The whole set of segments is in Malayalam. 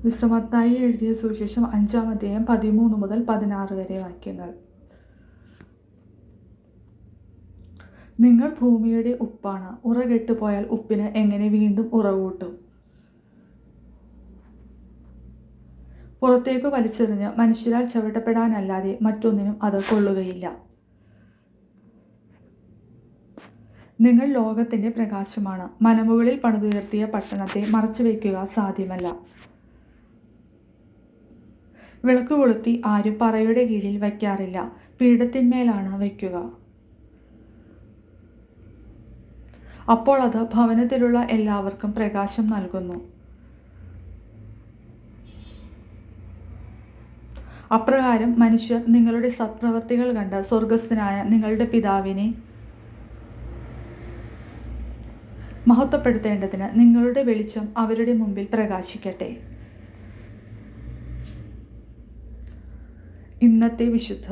വിശുദ്ധ മത്തായി എഴുതിയ സുവിശേഷം 5-ാം അധ്യായം 13 മുതൽ 16 വരെ വാക്യങ്ങൾ. നിങ്ങൾ ഭൂമിയുടെ ഉപ്പാണ്. ഉറകെട്ടുപോയാൽ ഉപ്പിന് എങ്ങനെ വീണ്ടും ഉറകൂട്ടും? പുറത്തേക്ക് വലിച്ചെറിഞ്ഞ് മനുഷ്യരാൽ ചവിട്ടപ്പെടാനല്ലാതെ മറ്റൊന്നിനും അത് കൊള്ളുകയില്ല. നിങ്ങൾ ലോകത്തിൻ്റെ പ്രകാശമാണ്. മലമുകളിൽ പണിതുയർത്തിയ പട്ടണത്തെ മറച്ചുവെക്കുക സാധ്യമല്ല. വിളക്ക് കൊളുത്തി ആരും പറയുടെ കീഴിൽ വയ്ക്കാറില്ല, പീഠത്തിന്മേലാണ് വയ്ക്കുക. അപ്പോൾ അത് ഭവനത്തിലുള്ള എല്ലാവർക്കും പ്രകാശം നൽകുന്നു. അപ്രകാരം മനുഷ്യർ നിങ്ങളുടെ സത്പ്രവർത്തികൾ കണ്ട് സ്വർഗസ്ഥനായ നിങ്ങളുടെ പിതാവിനെ മഹത്വപ്പെടുത്തേണ്ടതിന് നിങ്ങളുടെ വെളിച്ചം അവരുടെ മുമ്പിൽ പ്രകാശിക്കട്ടെ. ഇന്നത്തെ വിശുദ്ധ.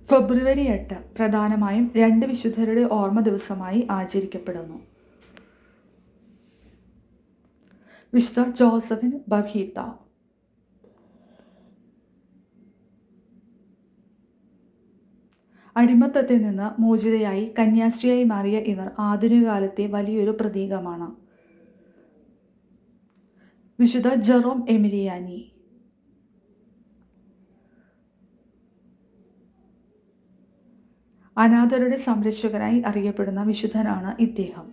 ഫെബ്രുവരി 8 പ്രധാനമായും 2 വിശുദ്ധരുടെ ഓർമ്മ ദിവസമായി ആചരിക്കപ്പെടുന്നു. വിശുദ്ധ ജോസഫിൻ ബഖീത്ത. അടിമത്തത്തിൽ നിന്ന് മോചിതയായി കന്യാസ്ത്രീയായി മാറിയ ഇവർ ആധുനിക കാലത്തെ വലിയൊരു പ്രതീകമാണ്. വിശുദ്ധ ജെറോം എമിലിയാനി. അനാഥരുടെ സംരക്ഷകനായി അറിയപ്പെടുന്ന വിശുദ്ധനാണ് ഇദ്ദേഹം.